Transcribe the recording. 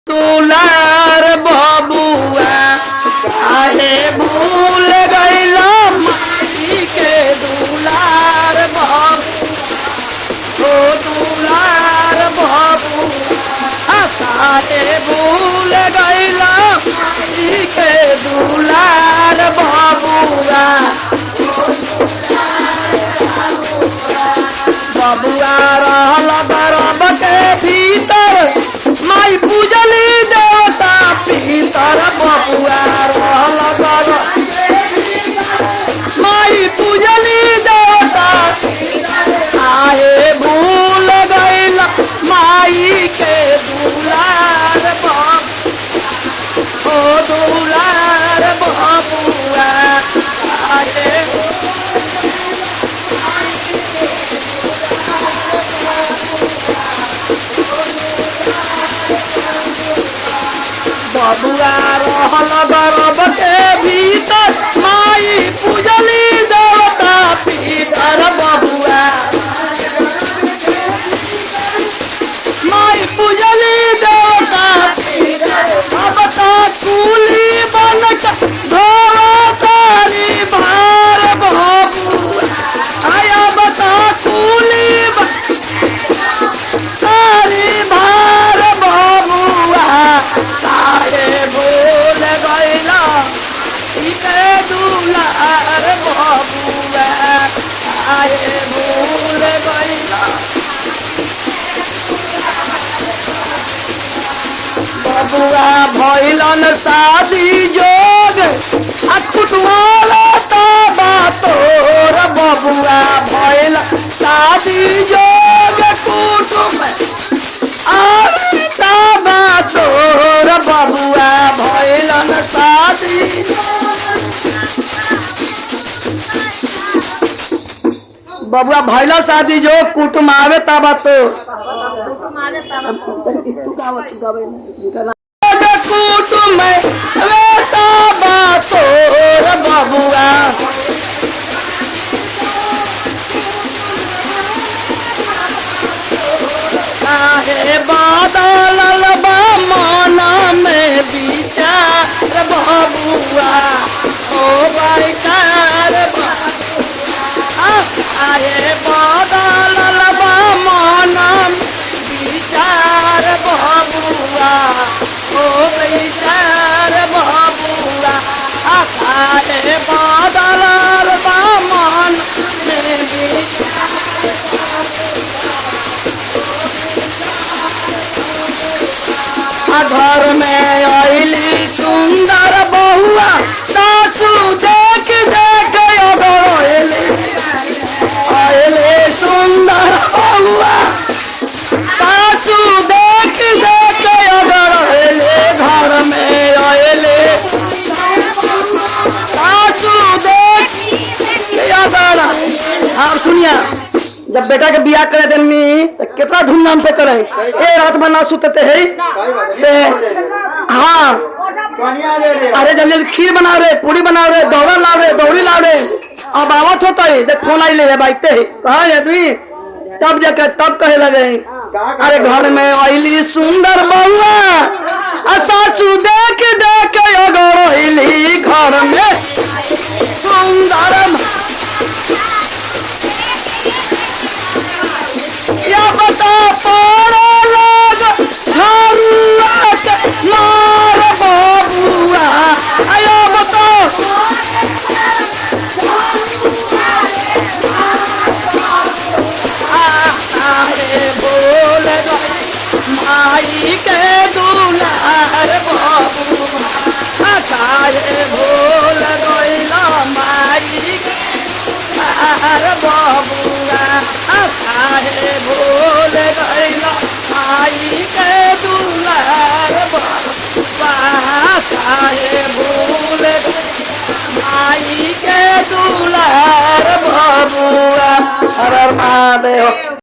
दुलार बबुआ काहे भूल गइला माई के दुलार बबुआ ओ दुलार बबुआ काहे भूल गइला माई के दुलार बबुआ बबुआ रहल बरब के भीतर माई पूजली देवता पीतर बबुआ रहल बरब माई पूजली देवता काहे भूल गइल माई के दुलार बबुआ ओ दुलार बबुआ काहे बबुआ रहल बरब के भीतर माई पूजली देवता पीतर बबुआ माई पूजली देवता अब तो कूली बन धोरा तारी भार बबुआ आया बता कूली तारी भार बबुआ काहे भूल गइला इके दुलार बबुआ काहे भूल गइला बबुआ भइलन शादी जोग कुटवाला तबा तोर बबुआ भइल शादी जोग कुटुम तबा तोर बबुआ भइलन शादी बबुआ भइला शादी जो कुटुम आवे तबा तो कुटुम तबा तोर बबुआ काहे बादल बा मना में विचार बबुआ ओ बैकार काहे बादल बा मना विचार बबुआ ओ बैकार बबुआ काहे बादल बा मन में घर में आइली सुंदर बहुआ सासू देख देख आइले सुंदर बहुआ सासू देख देख घर में आइले सासू देख हाँ सुनिया जब बेटा के बियाह करे देनी तो कितना धूमधाम से करे ए रात भर ना सुतते है से हाँ अरे जल्दी खीर बना रहे पूरी बना रहे दौड़ा ला रहे दौड़ी ला रहे अब आवत होता है देख फोन आई ले बाइकते है कहा आदमी तब जाकर तब कहे लगे अरे घर में आइली सुंदर बउआ सासू देख देख अगरैली घर में सुंदर या बता पड़ो लोग मार बबुआ आया बता काहे भूल माई के दुलार बबुआ काहे भूल गइला माई के दुलार बबुआ काहे भूल गइला माई के दुलार बबुआ काहे भूल माई के दुलार बबुआ हर महादेव।